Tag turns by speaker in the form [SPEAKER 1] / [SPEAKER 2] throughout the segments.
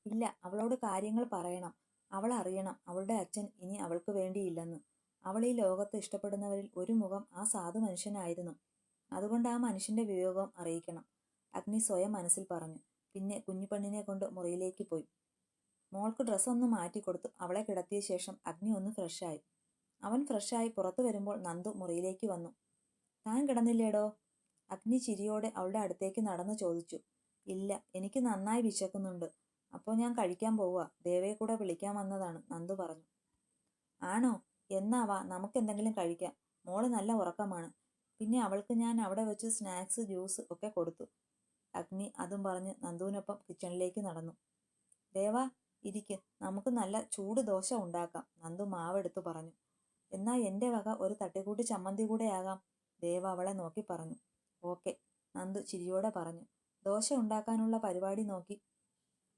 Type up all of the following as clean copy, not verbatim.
[SPEAKER 1] ഇല്ല, അവളോട് കാര്യങ്ങൾ പറയണം. അവൾ അറിയണം അവളുടെ അച്ഛൻ ഇനി അവൾക്ക് വേണ്ടിയില്ലെന്ന്. അവൾ ഈ ലോകത്ത് ഇഷ്ടപ്പെടുന്നവരിൽ ഒരു മുഖം ആ സാധു മനുഷ്യനായിരുന്നു. അതുകൊണ്ട് ആ മനുഷ്യന്റെ വിയോഗം അറിയിക്കണം. അഗ്നി സ്വയം മനസ്സിൽ പറഞ്ഞു. പിന്നെ കുഞ്ഞുപെണ്ണിനെ കൊണ്ട് മുറിയിലേക്ക് പോയി. മോൾക്ക് ഡ്രസ്സൊന്ന് മാറ്റിക്കൊടുത്തു അവളെ കിടത്തിയ ശേഷം അഗ്നി ഒന്ന് ഫ്രഷായി. അവൻ ഫ്രഷായി പുറത്തു വരുമ്പോൾ നന്ദു മുറിയിലേക്ക് വന്നു. താൻ കിടന്നില്ലേടോ? അഗ്നി ചിരിയോടെ അവളുടെ അടുത്തേക്ക് നടന്നു ചോദിച്ചു. ഇല്ല, എനിക്ക് നന്നായി വിശക്കുന്നുണ്ട്. അപ്പോൾ ഞാൻ കഴിക്കാൻ പോവുക. ദേവയെ കൂടെ വിളിക്കാൻ വന്നതാണ്, നന്ദു പറഞ്ഞു. ആണോ? എന്നാ വാ, നമുക്കെന്തെങ്കിലും കഴിക്കാം. മോള് നല്ല ഉറക്കമാണ്. പിന്നെ അവൾക്ക് ഞാൻ അവിടെ വെച്ച് സ്നാക്സ് ജ്യൂസ് ഒക്കെ കൊടുത്തു. അഗ്നി അതും പറഞ്ഞ് നന്ദുവിനൊപ്പം കിച്ചണിലേക്ക് നടന്നു. ദേവാ, ഇരിക്ക്, നമുക്ക് നല്ല ചൂട് ദോശ ഉണ്ടാക്കാം, നന്ദു മാവെടുത്തു പറഞ്ഞു. എന്നാ എൻ്റെ വക ഒരു തട്ടിക്കൂട്ട് ചമ്മന്തി കൂടെ ആകാം, ദേവ അവളെ നോക്കി പറഞ്ഞു. ഓക്കെ, നന്ദു ചിരിയോടെ പറഞ്ഞു. ദോശ ഉണ്ടാക്കാനുള്ള പരിപാടി നോക്കി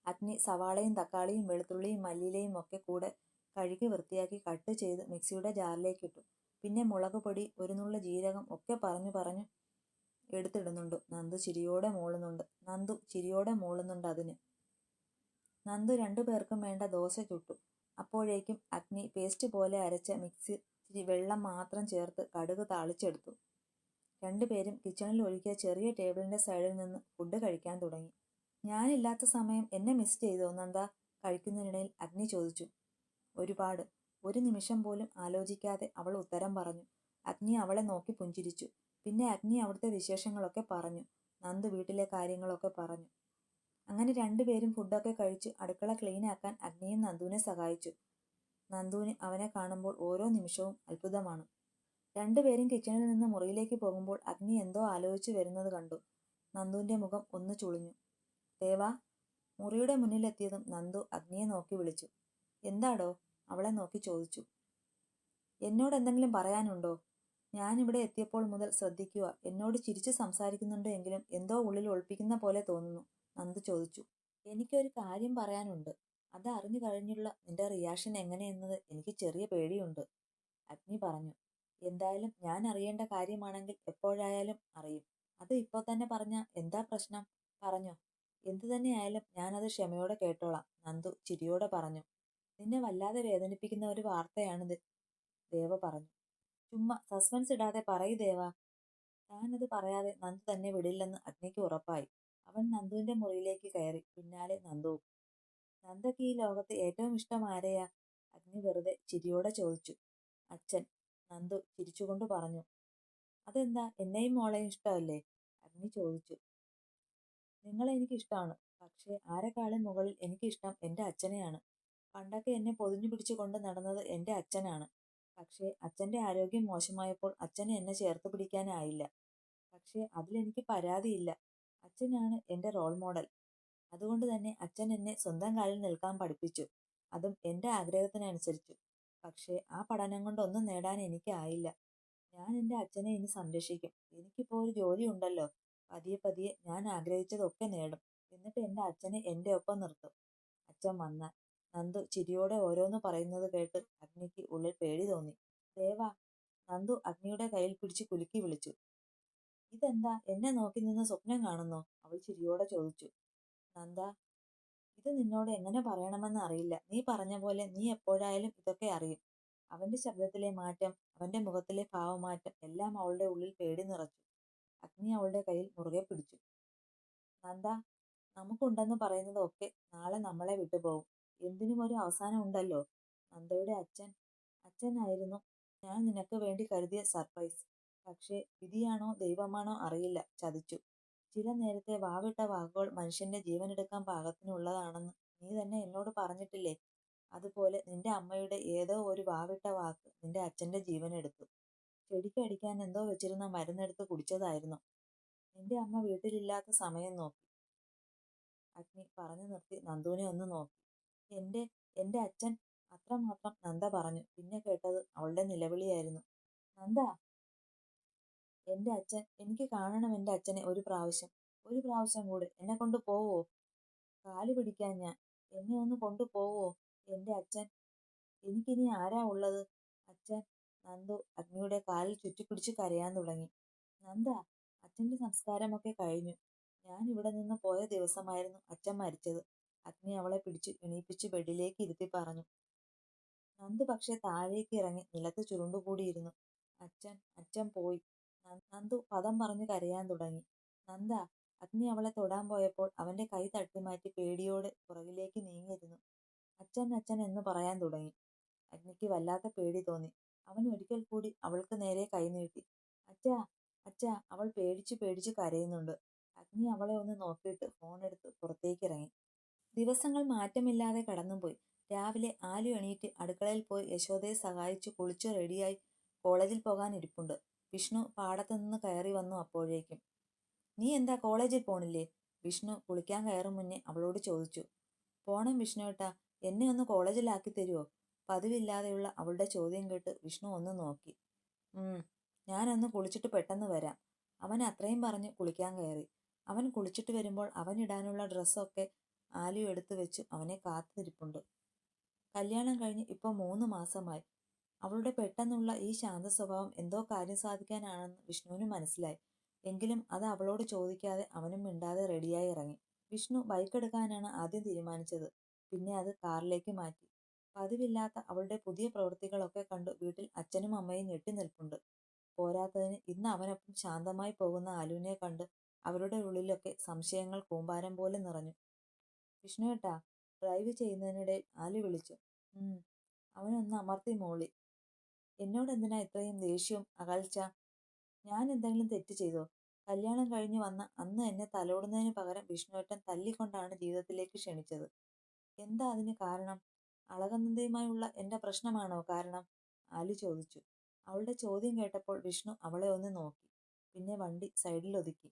[SPEAKER 1] അഗ്നി സവാളയും തക്കാളിയും വെളുത്തുള്ളിയും മല്ലിയിലയും ഒക്കെ കൂടെ കഴുകി വൃത്തിയാക്കി കട്ട് ചെയ്ത് മിക്സിയുടെ ജാറിലേക്ക് ഇട്ടു. പിന്നെ മുളക് പൊടി, ഒരു നുള്ളു ജീരകം ഒക്കെ പറഞ്ഞു എടുത്തിടുന്നുണ്ട്. നന്ദു ചിരിയോടെ മൂളുന്നുണ്ട് അതിന്. നന്ദു 2 പേർക്കും വേണ്ട ദോശ ചുട്ടു. അപ്പോഴേക്കും അഗ്നി പേസ്റ്റ് പോലെ അരച്ച മിക്സ് ഇച്ചിരി വെള്ളം മാത്രം ചേർത്ത് കടുക് താളിച്ചെടുത്തു. 2 പേരും കിച്ചണിൽ ഒഴിക്കിയ ചെറിയ ടേബിളിന്റെ സൈഡിൽ നിന്ന് ഫുഡ് കഴിക്കാൻ തുടങ്ങി. ഞാനില്ലാത്ത സമയം എന്നെ മിസ് ചെയ്തോ നന്ദ? കഴിക്കുന്നതിനിടയിൽ അഗ്നി ചോദിച്ചു. ഒരുപാട്. ഒരു നിമിഷം പോലും ആലോചിക്കാതെ അവൾ ഉത്തരം പറഞ്ഞു. അഗ്നി അവളെ നോക്കി പുഞ്ചിരിച്ചു. പിന്നെ അഗ്നി അവിടുത്തെ വിശേഷങ്ങളൊക്കെ പറഞ്ഞു. നന്ദു വീട്ടിലെ കാര്യങ്ങളൊക്കെ പറഞ്ഞു. അങ്ങനെ 2 പേരും ഫുഡൊക്കെ കഴിച്ച് അടുക്കള ക്ലീൻ ആക്കാൻ അഗ്നിയും നന്ദുവിനെ സഹായിച്ചു. നന്ദുവിന് അവനെ കാണുമ്പോൾ ഓരോ നിമിഷവും അത്ഭുതമാണ്. 2 പേരും കിച്ചണിൽ നിന്ന് മുറിയിലേക്ക് പോകുമ്പോൾ അഗ്നി എന്തോ ആലോചിച്ചു വരുന്നത് കണ്ടു. നന്ദുവിന്റെ മുഖം ഒന്ന് ചുളിഞ്ഞു. ദേവാ, മുറിയുടെ മുന്നിലെത്തിയതും നന്ദു അഗ്നിയെ നോക്കി വിളിച്ചു. എന്താടോ? അവളെ നോക്കി ചോദിച്ചു. എന്നോട് എന്തെങ്കിലും പറയാനുണ്ടോ? ഞാനിവിടെ എത്തിയപ്പോൾ മുതൽ ശ്രദ്ധിക്കുക. എന്നോട് ചിരിച്ചു സംസാരിക്കുന്നുണ്ട് എങ്കിലും എന്തോ ഉള്ളിൽ ഒളിപ്പിക്കുന്ന പോലെ തോന്നുന്നു, നന്ദു ചോദിച്ചു. എനിക്കൊരു കാര്യം പറയാനുണ്ട്. അത് അറിഞ്ഞു കഴിഞ്ഞുള്ള നിന്റെ റിയാക്ഷൻ എങ്ങനെയെന്നത് എനിക്ക് ചെറിയ പേടിയുണ്ട്, അഗ്നി പറഞ്ഞു. എന്തായാലും ഞാൻ അറിയേണ്ട കാര്യമാണെങ്കിൽ എപ്പോഴായാലും അറിയും. അത് ഇപ്പോൾ തന്നെ പറഞ്ഞാ എന്താ പ്രശ്നം? പറഞ്ഞോ. എന്തു തന്നെയായാലും ഞാനത് ക്ഷമയോടെ കേട്ടോളാം, നന്ദു ചിരിയോടെ പറഞ്ഞു. നിന്നെ വല്ലാതെ വേദനിപ്പിക്കുന്ന ഒരു വാർത്തയാണിത്, ദേവ പറഞ്ഞു. ചുമ്മാ സസ്പെൻസ് ഇടാതെ പറയ് ദേവ. താനത് പറയാതെ നന്ദു തന്നെ വിടില്ലെന്ന് അഗ്നിക്ക് ഉറപ്പായി. അവൻ നന്ദുവിന്റെ മുറിയിലേക്ക് കയറി. പിന്നാലെ നന്ദുവും. നന്ദയ്ക്ക് ഈ ലോകത്ത് ഏറ്റവും ഇഷ്ടം ആരെയാ? അഗ്നി വെറുതെ ചിരിയോടെ ചോദിച്ചു. അച്ഛൻ, നന്ദു ചിരിച്ചുകൊണ്ട് പറഞ്ഞു. അതെന്താ, എന്നെയും മോളെയും ഇഷ്ടമല്ലേ? അഗ്നി ചോദിച്ചു. നിങ്ങളെ എനിക്ക് ഇഷ്ടമാണ്. പക്ഷേ ആരെക്കാളും മുകളിൽ എനിക്കിഷ്ടം എൻ്റെ അച്ഛനെയാണ്. പണ്ടൊക്കെ എന്നെ പൊതിഞ്ഞു പിടിച്ചു കൊണ്ട് നടന്നത് എൻ്റെ അച്ഛനാണ്. പക്ഷേ അച്ഛൻ്റെ ആരോഗ്യം മോശമായപ്പോൾ അച്ഛന് എന്നെ ചേർത്ത് പിടിക്കാനായില്ല. പക്ഷേ അതിലെനിക്ക് പരാതിയില്ല. അച്ഛനാണ് എൻ്റെ റോൾ മോഡൽ. അതുകൊണ്ട് തന്നെ അച്ഛൻ എന്നെ സ്വന്തം കാലിൽ നിൽക്കാൻ പഠിപ്പിച്ചു. അതും എൻ്റെ ആഗ്രഹത്തിനനുസരിച്ചു. പക്ഷേ ആ പഠനം കൊണ്ട് ഒന്നും നേടാൻ എനിക്കായില്ല. ഞാൻ എൻ്റെ അച്ഛനെ ഇനി സംരക്ഷിക്കും. എനിക്കിപ്പോൾ ഒരു ജോലി ഉണ്ടല്ലോ. പതിയെ പതിയെ ഞാൻ ആഗ്രഹിച്ചതൊക്കെ നേടും. എന്നിട്ട് എൻ്റെ അച്ഛനെ എൻ്റെ ഒപ്പം നിർത്തും, അച്ഛൻ വന്നാൽ. നന്ദു ചിരിയോടെ ഓരോന്ന് പറയുന്നത് കേട്ട് അഗ്നിക്ക് ഉള്ളിൽ പേടി തോന്നി. ദേവാ, നന്ദു അഗ്നിയുടെ കയ്യിൽ പിടിച്ച് കുലുക്കി വിളിച്ചു. ഇതെന്താ, എന്നെ നോക്കി നിന്ന് സ്വപ്നം കാണുന്നോ? അവൾ ചിരിയോടെ ചോദിച്ചു. നന്ദ, ഇത് നിന്നോട് എങ്ങനെ പറയണമെന്ന് അറിയില്ല. നീ പറഞ്ഞ പോലെ നീ എപ്പോഴായാലും ഇതൊക്കെ അറിയും. അവന്റെ ശബ്ദത്തിലെ മാറ്റം, അവന്റെ മുഖത്തിലെ ഭാവമാറ്റം എല്ലാം അവളുടെ ഉള്ളിൽ പേടി നിറച്ചു. അഗ്നി അവളുടെ കയ്യിൽ മുറുകെ പിടിച്ചു. നന്ദ, നമുക്കുണ്ടെന്ന് പറയുന്നത് ഒക്കെ നാളെ നമ്മളെ വിട്ടുപോകും. എന്തിനും ഒരു അവസാനം ഉണ്ടല്ലോ. നന്ദയുടെ അച്ഛനായിരുന്നു ഞാൻ നിനക്ക് വേണ്ടി കരുതിയ സർപ്രൈസ്. പക്ഷേ വിധിയാണോ ദൈവമാണോ അറിയില്ല, ചതിച്ചു. ചില നേരത്തെ വാവിട്ട വാക്കുകൾ മനുഷ്യന്റെ ജീവനെടുക്കാൻ പാകത്തിനുള്ളതാണെന്ന് നീ തന്നെ എന്നോട് പറഞ്ഞിട്ടില്ലേ? അതുപോലെ നിന്റെ അമ്മയുടെ ഏതോ ഒരു വാവിട്ട വാക്ക് നിന്റെ അച്ഛന്റെ ജീവനെടുത്തു. ചെടിക്കടിക്കാൻ എന്തോ വെച്ചിരുന്ന മരുന്നെടുത്ത് കുടിച്ചതായിരുന്നു. നിന്റെ അമ്മ വീട്ടിലില്ലാത്ത സമയം നോക്കി. അഗ്നി പറഞ്ഞു നിർത്തി നന്ദുവിനെ ഒന്ന് നോക്കി. എന്റെ എന്റെ അച്ഛൻ, അത്രമാത്രം നന്ദ പറഞ്ഞു. പിന്നെ കേട്ടത് അവളുടെ നിലവിളിയായിരുന്നു. നന്ദ, എന്റെ അച്ഛൻ, എനിക്ക് കാണണം എന്റെ അച്ഛനെ ഒരു പ്രാവശ്യം കൂടെ. എന്നെ കൊണ്ട് പോവോ? കാല് പിടിക്കാൻ ഞാൻ. എന്നെ ഒന്ന് കൊണ്ടുപോവോ? എന്റെ അച്ഛൻ, എനിക്കിനി ആരാ ഉള്ളത്? അച്ഛൻ. നന്ദു അഗ്നിയുടെ കാലിൽ ചുറ്റിപ്പിടിച്ച് കരയാൻ തുടങ്ങി. നന്ദ, അച്ഛന്റെ സംസ്കാരമൊക്കെ കഴിഞ്ഞു. ഞാൻ ഇവിടെ നിന്ന് പോയ ദിവസമായിരുന്നു അച്ഛൻ മരിച്ചത്. അഗ്നി അവളെ പിടിച്ച് എണീപ്പിച്ച് ബെഡിലേക്ക് ഇരുത്തി പറഞ്ഞു. നന്ദു പക്ഷെ താഴേക്ക് ഇറങ്ങി നിലത്ത് ചുരുണ്ടുകൂടിയിരുന്നു. അച്ഛൻ അച്ഛൻ പോയി. നന്ദു പദം പറഞ്ഞു കരയാൻ തുടങ്ങി. നന്ദ, അഗ്നി അവളെ തൊടാൻ പോയപ്പോൾ അവന്റെ കൈ തട്ടിമാറ്റി പേടിയോടെ പുറകിലേക്ക് നീങ്ങിയിരുന്നു. അച്ഛൻ അച്ഛൻ എന്ന് പറയാൻ തുടങ്ങി. അഗ്നിക്ക് വല്ലാത്ത പേടി തോന്നി. അവൻ ഒരിക്കൽ കൂടി അവൾക്ക് നേരെ കൈനീട്ടി. അച്ഛാ അച്ഛാ, അവൾ പേടിച്ചു പേടിച്ചു കരയുന്നുണ്ട്. അഗ്നി അവളെ ഒന്ന് നോക്കിയിട്ട് ഫോൺ എടുത്ത് പുറത്തേക്ക് ഇറങ്ങി. ദിവസങ്ങൾ മാറ്റമില്ലാതെ കടന്നുപോയി. രാവിലെ ആലു എണീറ്റ് അടുക്കളയിൽ പോയി യശോദയെ സഹായിച്ചു കുളിച്ചു റെഡിയായി കോളേജിൽ പോകാൻ ഇരിപ്പുണ്ട്. വിഷ്ണു പാടത്തു നിന്ന് കയറി വന്നു. അപ്പോഴേക്കും, നീ എന്താ കോളേജിൽ പോണില്ലേ? വിഷ്ണു കുളിക്കാൻ കയറും മുന്നേ അവളോട് ചോദിച്ചു. പോണം വിഷ്ണുവേട്ടാ, എന്നെ ഒന്ന് കോളേജിലാക്കി തരുമോ? പതിവില്ലാതെയുള്ള അവളുടെ ചോദ്യം കേട്ട് വിഷ്ണു ഒന്ന് നോക്കി. ഞാനൊന്ന് കുളിച്ചിട്ട് പെട്ടെന്ന് വരാം. അവൻ അത്രയും പറഞ്ഞ് കുളിക്കാൻ കയറി. അവൻ കുളിച്ചിട്ട് വരുമ്പോൾ അവനിടാനുള്ള ഡ്രസ്സൊക്കെ ആലു എടുത്തു വെച്ചു അവനെ കാത്തിരിപ്പുണ്ട്. കല്യാണം കഴിഞ്ഞ് ഇപ്പോൾ 3 മാസമായി. അവളുടെ പെട്ടെന്നുള്ള ഈ ശാന്ത സ്വഭാവം എന്തോ കാര്യം സാധിക്കാനാണെന്ന് വിഷ്ണുവിന് മനസ്സിലായി. എങ്കിലും അത് അവളോട് ചോദിക്കാതെ അവനും മിണ്ടാതെ റെഡിയായി ഇറങ്ങി. വിഷ്ണു ബൈക്ക് എടുക്കാനാണ് ആദ്യം തീരുമാനിച്ചത്. പിന്നെ അത് കാറിലേക്ക് മാറ്റി. പതിവില്ലാത്ത അവളുടെ പുതിയ പ്രവൃത്തികളൊക്കെ കണ്ടു വീട്ടിൽ അച്ഛനും അമ്മയും ഞെട്ടി നിൽപ്പുണ്ട്. പോരാത്തതിന് ഇന്ന് അവനൊപ്പം ശാന്തമായി പോകുന്ന ആലുവിനെ കണ്ട് അവരുടെ ഉള്ളിലൊക്കെ സംശയങ്ങൾ കൂമ്പാരം പോലെ നിറഞ്ഞു. വിഷ്ണുവേട്ടാ, ഡ്രൈവ് ചെയ്യുന്നതിനിടയിൽ ആലു വിളിച്ചു. അവനൊന്ന് അമർത്തി മോളി. എന്നോടെന്തിനാ ഇത്രയും ദേഷ്യവും അകൽച്ച? ഞാൻ എന്തെങ്കിലും തെറ്റ് ചെയ്തോ? കല്യാണം കഴിഞ്ഞ് വന്ന അന്ന് എന്നെ തലോടുന്നതിന് പകരം വിഷ്ണുവേട്ടൻ തല്ലിക്കൊണ്ടാണ് ജീവിതത്തിലേക്ക് ക്ഷണിച്ചത്. എന്താ അതിന് കാരണം? അളകനന്ദയുമായുള്ള എന്റെ പ്രശ്നമാണോ കാരണം? ആലു ചോദിച്ചു. അവളുടെ ചോദ്യം കേട്ടപ്പോൾ വിഷ്ണു അവളെ ഒന്ന് നോക്കി. പിന്നെ വണ്ടി സൈഡിൽ ഒതുക്കി.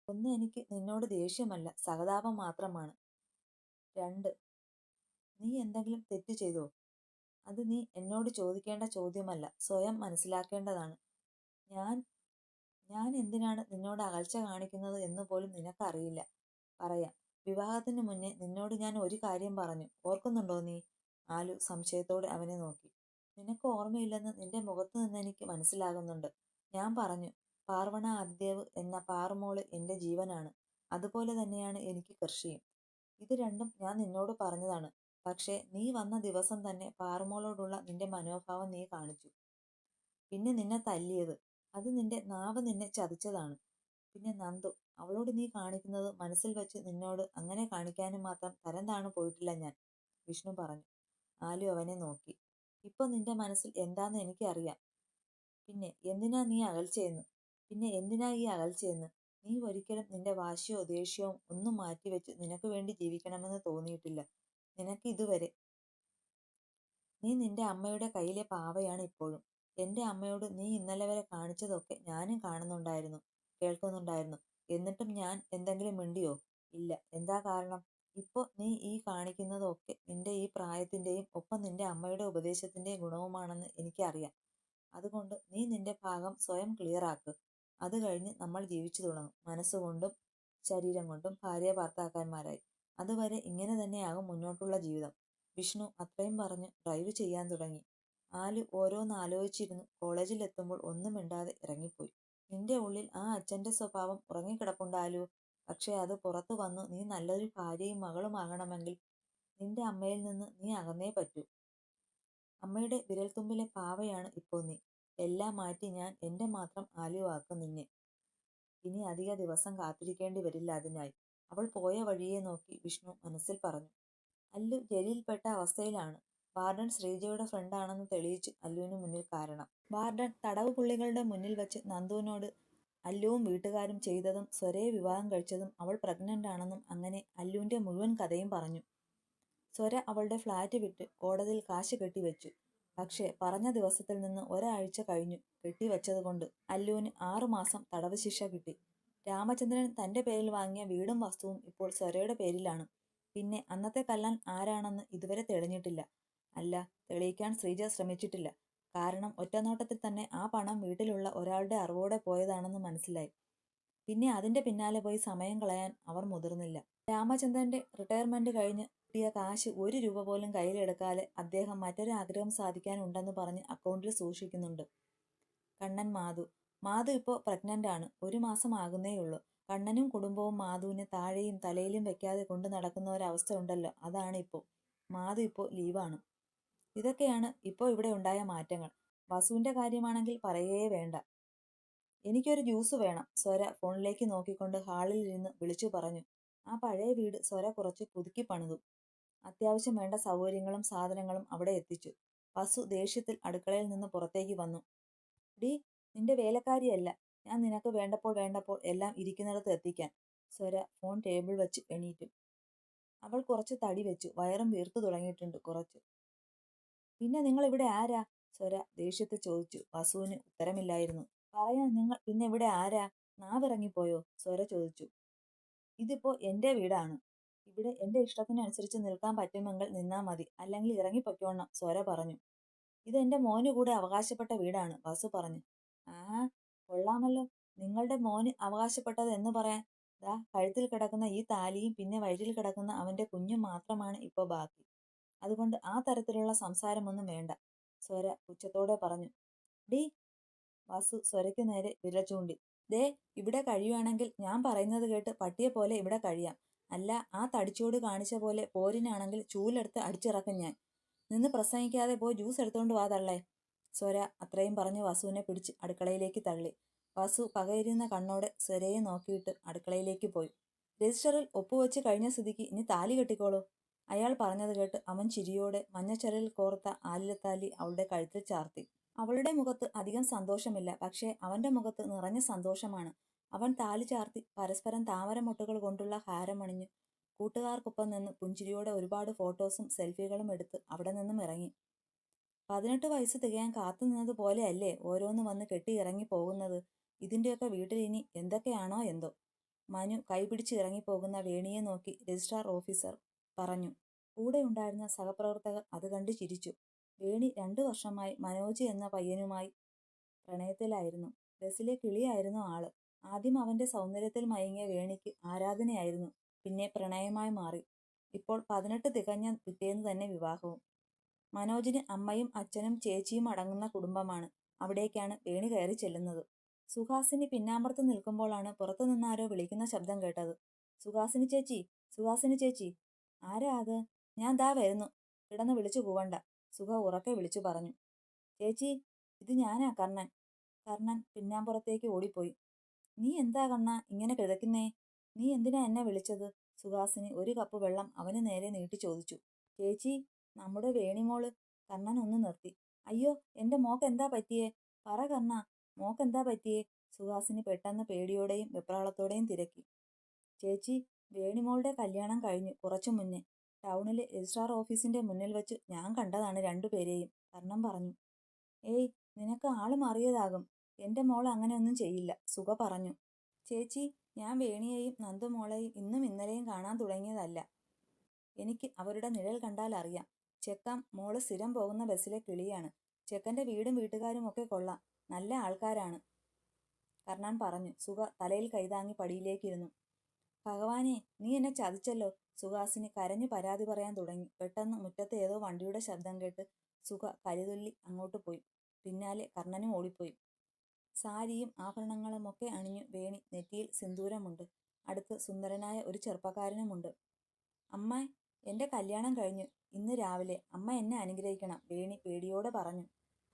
[SPEAKER 1] ഒന്ന്, എനിക്ക് നിന്നോട് ദേഷ്യമല്ല, സഹതാപം മാത്രമാണ്. 2, നീ എന്തെങ്കിലും തെറ്റ് ചെയ്തോ? അത് നീ എന്നോട് ചോദിക്കേണ്ട ചോദ്യമല്ല, സ്വയം മനസ്സിലാക്കേണ്ടതാണ്. ഞാൻ എന്തിനാണ് നിന്നോട് അകൽച്ച കാണിക്കുന്നത് എന്ന് പോലും നിനക്കറിയില്ല. പറയാം. വിവാഹത്തിന് മുന്നേ നിന്നോട് ഞാൻ ഒരു കാര്യം പറഞ്ഞു, ഓർക്കുന്നുണ്ടോ നീ? ആലു സംശയത്തോടെ അവനെ നോക്കി. നിനക്ക് ഓർമ്മയില്ലെന്ന് നിന്റെ മുഖത്ത് നിന്ന് എനിക്ക് മനസ്സിലാകുന്നുണ്ട്. ഞാൻ പറഞ്ഞു, പാർവണ ആദിദേവ് എന്ന പാറുമോള് എന്റെ ജീവനാണ്. അതുപോലെ തന്നെയാണ് എനിക്ക് കൃഷിയും. ഇത് രണ്ടും ഞാൻ നിന്നോട് പറഞ്ഞതാണ്. പക്ഷേ നീ വന്ന ദിവസം തന്നെ പാറുമോളോടുള്ള നിന്റെ മനോഭാവം നീ കാണിച്ചു. പിന്നെ നിന്നെ തല്ലിയത്, അത് നിന്റെ നാവ് നിന്നെ ചതിച്ചതാണ്. പിന്നെ നന്ദു, അവളോട് നീ കാണിക്കുന്നത് മനസ്സിൽ വെച്ച് നിന്നോട് അങ്ങനെ കാണിക്കാനും മാത്രം തരം താണു പോയിട്ടില്ല ഞാൻ, വിഷ്ണു പറഞ്ഞു. ആലു അവനെ നോക്കി. ഇപ്പൊ നിന്റെ മനസ്സിൽ എന്താന്ന് എനിക്കറിയാം. പിന്നെ എന്തിനാ ഈ അകൽച്ചയെന്ന്? നീ ഒരിക്കലും നിന്റെ വാശിയോ ദേഷ്യവും ഒന്നും മാറ്റിവെച്ച് നിനക്ക് വേണ്ടി ജീവിക്കണമെന്ന് തോന്നിയിട്ടില്ല നിനക്ക് ഇതുവരെ. നീ നിന്റെ അമ്മയുടെ കയ്യിലെ പാവയാണ് ഇപ്പോഴും. എന്റെ അമ്മയോട് നീ ഇന്നലെ വരെ കാണിച്ചതൊക്കെ ഞാനും കാണുന്നുണ്ടായിരുന്നു, കേൾക്കുന്നുണ്ടായിരുന്നു. എന്നിട്ടും ഞാൻ എന്തെങ്കിലും മിണ്ടിയോ? ഇല്ല. എന്താ കാരണം? ഇപ്പൊ നീ ഈ കാണിക്കുന്നതൊക്കെ നിന്റെ ഈ പ്രായത്തിന്റെയും ഒപ്പം നിന്റെ അമ്മയുടെ ഉപദേശത്തിന്റെയും ഗുണവുമാണെന്ന് എനിക്കറിയാം. അതുകൊണ്ട് നീ നിന്റെ ഭാഗം സ്വയം ക്ലിയറാക്ക്. അത് കഴിഞ്ഞ് നമ്മൾ ജീവിച്ചു തുടങ്ങും, മനസ്സുകൊണ്ടും ശരീരം കൊണ്ടും ഭാര്യ ഭർത്താക്കന്മാരായി. അതുവരെ ഇങ്ങനെ തന്നെയാകും മുന്നോട്ടുള്ള ജീവിതം. വിഷ്ണു അത്രയും പറഞ്ഞ് ഡ്രൈവ് ചെയ്യാൻ തുടങ്ങി. ആലു ഓരോന്ന് ആലോചിച്ചിരുന്നു. കോളേജിലെത്തുമ്പോൾ ഒന്നും മിണ്ടാതെ ഇറങ്ങിപ്പോയി. നിന്റെ ഉള്ളിൽ ആ അച്ഛന്റെ സ്വഭാവം ഉറങ്ങിക്കിടപ്പുണ്ടാലു. പക്ഷെ അത് പുറത്തു വന്നു നീ നല്ലൊരു ഭാര്യയും മകളുമാകണമെങ്കിൽ നിന്റെ അമ്മയിൽ നിന്ന് നീ അകന്നേ പറ്റൂ. അമ്മയുടെ വിരൽത്തുമ്പിലെ പാവയാണ് ഇപ്പോൾ നീ. എല്ലാം മാറ്റി ഞാൻ എന്റെ മാത്രം ആലുവാക്കും നിന്നെ. ഇനി അധിക ദിവസം കാത്തിരിക്കേണ്ടി വരില്ല അതിനായി. അവൾ പോയ വഴിയെ നോക്കി വിഷ്ണു മനസ്സിൽ പറഞ്ഞു. അല്ലു ജയിലിൽപ്പെട്ട അവസ്ഥയിലാണ്. വാർഡൻ ശ്രീജയുടെ ഫ്രണ്ടാണെന്ന് തെളിയിച്ചു അല്ലുവിന് മുന്നിൽ കാരണം. വാർഡൻ തടവ് പുള്ളികളുടെ മുന്നിൽ വെച്ച് നന്ദുവിനോട് അല്ലുവും വീട്ടുകാരും ചെയ്തതും സ്വരയെ വിവാഹം കഴിച്ചതും അവൾ പ്രഗ്നന്റ് ആണെന്നും അങ്ങനെ അല്ലുവിന്റെ മുഴുവൻ കഥയും പറഞ്ഞു. സ്വര അവളുടെ ഫ്ലാറ്റ് വിട്ട് കോടതിയിൽ കാശ് കെട്ടിവെച്ചു. പക്ഷേ പറഞ്ഞ ദിവസത്തിൽ നിന്ന് ഒരാഴ്ച കഴിഞ്ഞു കെട്ടിവെച്ചതുകൊണ്ട് അല്ലുവിന് 6 മാസം തടവ് ശിക്ഷ കിട്ടി. രാമചന്ദ്രൻ തന്റെ പേരിൽ വാങ്ങിയ വീടും വസ്തുവും ഇപ്പോൾ സ്വരയുടെ പേരിലാണ്. പിന്നെ അന്നത്തെ കള്ളൻ ആരാണെന്ന് ഇതുവരെ തെളിഞ്ഞിട്ടില്ല. അല്ല, തെളിയിക്കാൻ ശ്രീജ ശ്രമിച്ചിട്ടില്ല. കാരണം ഒറ്റനോട്ടത്തിൽ തന്നെ ആ പണം വീട്ടിലുള്ള ഒരാളുടെ അറിവോടെ പോയതാണെന്ന് മനസ്സിലായി. പിന്നെ അതിന്റെ പിന്നാലെ പോയി സമയം കളയാൻ അവർ മുതിർന്നില്ല. രാമചന്ദ്രന്റെ റിട്ടയർമെന്റ് കഴിഞ്ഞ് കിട്ടിയ കാശ് 1 രൂപ പോലും കയ്യിലെടുക്കാതെ അദ്ദേഹം മറ്റൊരു ആഗ്രഹം സാധിക്കാൻ ഉണ്ടെന്ന് പറഞ്ഞ് അക്കൗണ്ടിൽ സൂക്ഷിക്കുന്നുണ്ട്. കണ്ണൻ മാധു. മാധു ഇപ്പോൾ പ്രഗ്നന്റ് ആണ്. 1 മാസം ആകുന്നേയുള്ളൂ. കണ്ണനും കുടുംബവും മാധുവിനെ താഴെയും തലയിലും വെക്കാതെ കൊണ്ടു നടക്കുന്ന ഒരവസ്ഥ ഉണ്ടല്ലോ, അതാണ് ഇപ്പോൾ. മാധു ഇപ്പോൾ ലീവാണ്. ഇതൊക്കെയാണ് ഇപ്പോൾ ഇവിടെ ഉണ്ടായ മാറ്റങ്ങൾ. വസുവിന്റെ കാര്യമാണെങ്കിൽ പറയേ വേണ്ട. എനിക്കൊരു ജ്യൂസ് വേണം, സ്വര ഫോണിലേക്ക് നോക്കിക്കൊണ്ട് ഹാളിൽ ഇരുന്ന് വിളിച്ചു പറഞ്ഞു. ആ പഴയ വീട് സ്വര കുറച്ച് പുതുക്കി പണിതു. അത്യാവശ്യം വേണ്ട സൗകര്യങ്ങളും സാധനങ്ങളും അവിടെ എത്തിച്ചു. വസു ദേഷ്യത്തിൽ അടുക്കളയിൽ നിന്ന് പുറത്തേക്ക് വന്നു. ഡി, നിന്റെ വേലക്കാരിയല്ല ഞാൻ, നിനക്ക് വേണ്ടപ്പോൾ എല്ലാം ഇരിക്കുന്നിടത്ത് എത്തിക്കാൻ. സ്വര ഫോൺ ടേബിൾ വെച്ച് എണീറ്റു. അവൾ കുറച്ച് തടി വെച്ചു. വയറും വീർത്തു തുടങ്ങിയിട്ടുണ്ട് കുറച്ച്. പിന്നെ നിങ്ങൾ ഇവിടെ ആരാ? സ്വര ദേഷ്യത്തിൽ ചോദിച്ചു. വസുവിന് ഉത്തരമില്ലായിരുന്നു. പറയാൻ നിങ്ങൾ പിന്നെ ഇവിടെ ആരാ? നാവിറങ്ങിപ്പോയോ? സ്വര ചോദിച്ചു. ഇതിപ്പോ എന്റെ വീടാണ്. ഇവിടെ എന്റെ ഇഷ്ടത്തിനനുസരിച്ച് നിൽക്കാൻ പറ്റുമെങ്കിൽ നിന്നാ മതി, അല്ലെങ്കിൽ ഇറങ്ങിപ്പൊയ്ക്കോണം, സ്വര പറഞ്ഞു. ഇത് എന്റെ മോന് കൂടെ അവകാശപ്പെട്ട വീടാണ്, വസു പറഞ്ഞു. ആ, കൊള്ളാമല്ലോ. നിങ്ങളുടെ മോന് അവകാശപ്പെട്ടത് എന്ന് പറയാൻ ദാ കഴുത്തിൽ കിടക്കുന്ന ഈ താലിയും പിന്നെ വയറ്റിൽ കിടക്കുന്ന അവന്റെ കുഞ്ഞും മാത്രമാണ് ഇപ്പൊ ബാക്കി. അതുകൊണ്ട് ആ തരത്തിലുള്ള സംസാരമൊന്നും വേണ്ട, സ്വര ഉച്ചത്തോടെ പറഞ്ഞു. ഡി, വസു സ്വരയ്ക്ക് നേരെ വിരൽ ചൂണ്ടി. ദേ, ഇവിടെ കഴിയുവാണെങ്കിൽ ഞാൻ പറയുന്നത് കേട്ട് പട്ടിയെ പോലെ ഇവിടെ കഴിയാം. അല്ല ആ തടിച്ചോട് കാണിച്ച പോലെ പോരിനാണെങ്കിൽ ചൂലെടുത്ത് അടിച്ചിറക്കും ഞാൻ. നിന്ന് പ്രസംഗിക്കാതെ പോയി ജ്യൂസ് എടുത്തോണ്ട് വാ തള്ളേ. സ്വര അത്രയും പറഞ്ഞ് വസുവിനെ പിടിച്ച് അടുക്കളയിലേക്ക് തള്ളി. വസു പകയിരുന്ന കണ്ണോടെ സ്വരയെ നോക്കിയിട്ട് അടുക്കളയിലേക്ക് പോയി. രജിസ്റ്ററിൽ ഒപ്പുവെച്ച് കഴിഞ്ഞ സ്ഥിതിക്ക് ഇനി താലി കെട്ടിക്കോളൂ. അയാൾ പറഞ്ഞത് കേട്ട് അവൻ ചിരിയോടെ മഞ്ഞച്ചരലിൽ കോർത്ത ആലിലത്താലി അവളുടെ കഴുത്തിൽ ചാർത്തി. അവളുടെ മുഖത്ത് അധികം സന്തോഷമില്ല, പക്ഷേ അവന്റെ മുഖത്ത് നിറഞ്ഞ സന്തോഷമാണ്. അവൻ താലി ചാർത്തി പരസ്പരം താമരമൊട്ടുകൾ കൊണ്ടുള്ള ഹാരമണിഞ്ഞു കൂട്ടുകാർക്കൊപ്പം നിന്ന് പുഞ്ചിരിയോടെ ഒരുപാട് ഫോട്ടോസും സെൽഫികളും എടുത്ത് അവിടെ നിന്നും ഇറങ്ങി. 18 വയസ്സ് തികയാൻ കാത്തു നിന്നത് പോലെയല്ലേ ഓരോന്ന് വന്ന് കെട്ടി ഇറങ്ങി പോകുന്നത്. ഇതിന്റെയൊക്കെ വീട്ടിൽ ഇനി എന്തൊക്കെയാണോ എന്തോ. മനു കൈപിടിച്ച് ഇറങ്ങിപ്പോകുന്ന വേണിയെ നോക്കി രജിസ്ട്രാർ ഓഫീസർ പറഞ്ഞു. കൂടെ ഉണ്ടായിരുന്ന സഹപ്രവർത്തകർ അത് കണ്ട് ചിരിച്ചു. വേണി 2 വർഷമായി മനോജ് എന്ന പയ്യനുമായി പ്രണയത്തിലായിരുന്നു. ബസ്സിലെ കിളിയായിരുന്നു ആള്. ആദ്യം അവന്റെ സൗന്ദര്യത്തിൽ മയങ്ങിയ വേണിക്ക് ആരാധനയായിരുന്നു, പിന്നെ പ്രണയമായി മാറി. ഇപ്പോൾ 18 തികഞ്ഞ പിറ്റേന്ന് തന്നെ വിവാഹവും. മനോജിന് അമ്മയും അച്ഛനും ചേച്ചിയും അടങ്ങുന്ന കുടുംബമാണ്. അവിടേക്കാണ് വേണി കയറി ചെല്ലുന്നത്. സുഹാസിനി പിന്നാമ്പുറത്ത് നിൽക്കുമ്പോഴാണ് പുറത്തു നിന്നാരോ വിളിക്കുന്ന ശബ്ദം കേട്ടത്. സുഹാസിനി ചേച്ചി, സുഹാസിനി ചേച്ചി. ആരാ അത്? ഞാൻ ദാ വരുന്നു, കിടന്ന് വിളിച്ചു കൂവണ്ട, സുഹ ഉറക്കെ വിളിച്ചു പറഞ്ഞു. ചേച്ചി, ഇത് ഞാനാ, കർണൻ. കർണൻ പിന്നാമ്പുറത്തേക്ക് ഓടിപ്പോയി. നീ എന്താ കണ്ണ ഇങ്ങനെ കിടക്കുന്നേ? നീ എന്തിനാ എന്നെ വിളിച്ചത്? സുഹാസിനി ഒരു കപ്പ് വെള്ളം അവന് നേരെ നീട്ടി ചോദിച്ചു. ചേച്ചി, നമ്മുടെ വേണിമോള്. കർണൻ ഒന്ന് നിർത്തി. അയ്യോ, എന്റെ മോക്ക് എന്താ പറ്റിയേ? പറ കർണ, മോക്കെന്താ പറ്റിയേ? സുഹാസിനി പെട്ടെന്ന് പേടിയോടെയും വെപ്രാളത്തോടെയും തിരക്കി. ചേച്ചി, വേണിമോളുടെ കല്യാണം കഴിഞ്ഞു കുറച്ചു മുന്നേ. ടൗണിലെ രജിസ്ട്രാർ ഓഫീസിന്റെ മുന്നിൽ വെച്ച് ഞാൻ കണ്ടതാണ് രണ്ടുപേരെയും, കർണൻ പറഞ്ഞു. ഏയ്, നിനക്ക് ആള് മാറിയതാകും. എന്റെ മോൾ അങ്ങനെ ഒന്നും ചെയ്യില്ല, സുഖ പറഞ്ഞു. ചേച്ചി, ഞാൻ വേണിയെയും നന്ദുമോളെയും ഇന്നും ഇന്നലെയും കാണാൻ തുടങ്ങിയതല്ല. എനിക്ക് അവരുടെ നിഴൽ കണ്ടാൽ അറിയാം. ചെക്കൻ മോള് സ്ഥിരം പോകുന്ന ബസ്സിലെ കിളിയാണ്. ചെക്കന്റെ വീടും വീട്ടുകാരും ഒക്കെ കൊള്ളാം, നല്ല ആൾക്കാരാണ്, കർണൻ പറഞ്ഞു. സുഖ തലയിൽ കൈതാങ്ങി പടിയിലേക്കിരുന്നു. ഭഗവാനെ, നീ എന്നെ ചതിച്ചല്ലോ. സുഹാസിനി കരഞ്ഞു പരാതി പറയാൻ തുടങ്ങി. പെട്ടെന്ന് മുറ്റത്ത് ഏതോ വണ്ടിയുടെ ശബ്ദം കേട്ട് സുഖ കലിതുള്ളി അങ്ങോട്ട് പോയി. പിന്നാലെ കർണനും ഓടിപ്പോയി. സാരിയും ആഭരണങ്ങളുമൊക്കെ അണിഞ്ഞു വേണി. നെറ്റിയിൽ സിന്ദൂരമുണ്ട്. അടുത്ത് സുന്ദരനായ ഒരു ചെറുപ്പക്കാരനുമുണ്ട്. അമ്മ, എന്റെ കല്യാണം കഴിഞ്ഞു ഇന്ന് രാവിലെ. അമ്മ എന്നെ അനുഗ്രഹിക്കണം, വേണി പേടിയോടെ പറഞ്ഞു.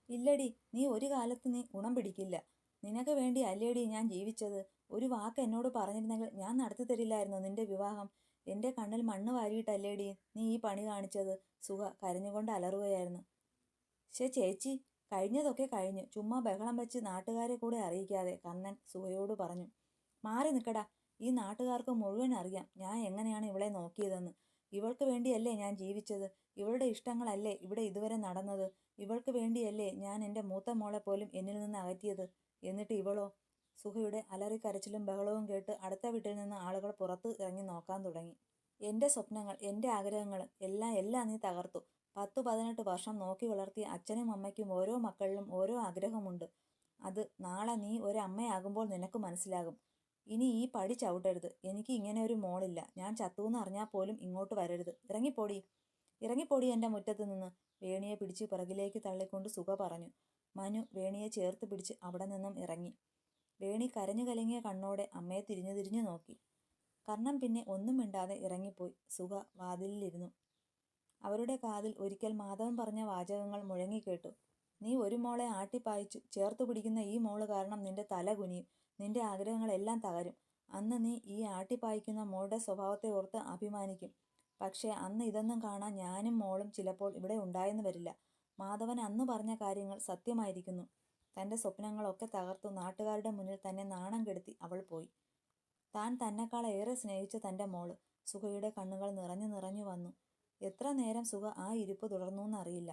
[SPEAKER 1] ഇല്ലടി, നീ ഒരു കാലത്ത് നീ ഗുണം പിടിക്കില്ല. നിനക്ക് വേണ്ടി അല്ലേടി ഞാൻ ജീവിച്ചത്. ഒരു വാക്ക് എന്നോട് പറഞ്ഞിരുന്നെങ്കിൽ ഞാൻ നടത്തി തരില്ലായിരുന്നോ നിന്റെ വിവാഹം? എന്റെ കണ്ണിൽ മണ്ണ് വാരിയിട്ടല്ലേടി നീ ഈ പണി കാണിച്ചത്? സുഖ കരഞ്ഞുകൊണ്ട് അലറുകയായിരുന്നു. ചേച്ചി, കഴിഞ്ഞതൊക്കെ കഴിഞ്ഞു. ചുമ്മാ ബഹളം വെച്ച് നാട്ടുകാരെ കൂടെ അറിയിക്കാതെ, കർണൻ സുഹയോട് പറഞ്ഞു. മാറി നിൽക്കടാ. ഈ നാട്ടുകാർക്ക് മുഴുവൻ അറിയാം ഞാൻ എങ്ങനെയാണ് ഇവളെ നോക്കിയതെന്ന്. ഇവൾക്ക് വേണ്ടിയല്ലേ ഞാൻ ജീവിച്ചത്. ഇവളുടെ ഇഷ്ടങ്ങളല്ലേ ഇവിടെ ഇതുവരെ നടന്നത്. ഇവൾക്ക് വേണ്ടിയല്ലേ ഞാൻ എൻ്റെ മൂത്ത മോളെ പോലും എന്നിൽ നിന്ന് അകറ്റിയത്. എന്നിട്ട് ഇവളോ? സുഹയുടെ അലറിക്കരച്ചിലും ബഹളവും കേട്ട് അടുത്ത വീട്ടിൽ നിന്ന് ആളുകൾ പുറത്ത് ഇറങ്ങി നോക്കാൻ തുടങ്ങി. എൻ്റെ സ്വപ്നങ്ങൾ, എൻ്റെ ആഗ്രഹങ്ങൾ എല്ലാം നീ തകർത്തു. 10-18 വർഷം നോക്കി വളർത്തിയ അച്ഛനും അമ്മയ്ക്കും ഓരോ മക്കളിലും ഓരോ ആഗ്രഹമുണ്ട്. അത് നാളെ നീ ഒരമ്മയാകുമ്പോൾ നിനക്ക് മനസ്സിലാകും. ഇനി ഈ പടി ചവിട്ടരുത്. എനിക്ക് ഇങ്ങനെ ഒരു മോളില്ല. ഞാൻ ചത്തൂന്ന് അറിഞ്ഞാൽ പോലും ഇങ്ങോട്ട് വരരുത്. ഇറങ്ങിപ്പോടി, ഇറങ്ങിപ്പോടി എൻ്റെ മുറ്റത്ത് നിന്ന്, വേണിയെ പിടിച്ച് പിറകിലേക്ക് തള്ളിക്കൊണ്ട് സുഖ പറഞ്ഞു. മനു വേണിയെ ചേർത്ത് പിടിച്ച് അവിടെ നിന്നും ഇറങ്ങി. വേണി കരഞ്ഞു കലങ്ങിയ കണ്ണോടെ അമ്മയെ തിരിഞ്ഞു തിരിഞ്ഞു നോക്കി. കർണൻ പിന്നെ ഒന്നും മിണ്ടാതെ ഇറങ്ങിപ്പോയി. സുഖ വാതിലിലിരുന്നു. അവരുടെ കാതിൽ ഒരിക്കൽ മാധവൻ പറഞ്ഞ വാചകങ്ങൾ മുഴങ്ങിക്കേട്ടു. നീ ഒരു മോളെ ആട്ടിപ്പായിച്ചു. ചേർത്തു പിടിക്കുന്ന ഈ മോള് കാരണം നിന്റെ തല കുനിയും. നിന്റെ ആഗ്രഹങ്ങളെല്ലാം തകരും. അന്ന് നീ ഈ ആട്ടിപ്പായിക്കുന്ന മോളുടെ സ്വഭാവത്തെ ഓർത്ത് അഭിമാനിക്കും. പക്ഷേ അന്ന് ഇതൊന്നും കാണാൻ ഞാനും മോളും ചിലപ്പോൾ ഇവിടെ ഉണ്ടായെന്ന് വരില്ല. മാധവൻ അന്ന് പറഞ്ഞ കാര്യങ്ങൾ സത്യമായിരിക്കുന്നു. തൻ്റെ സ്വപ്നങ്ങളൊക്കെ തകർത്തു നാട്ടുകാരുടെ മുന്നിൽ തന്നെ നാണം കെടുത്തി അവൾ പോയി. താൻ തന്നെക്കാൾ ഏറെ സ്നേഹിച്ച തൻ്റെ മോള്. സുഖയുടെ കണ്ണുകൾ നിറഞ്ഞു നിറഞ്ഞു വന്നു. എത്ര നേരം സുഖ ആ ഇരിപ്പ് തുടർന്നൂന്നറിയില്ല.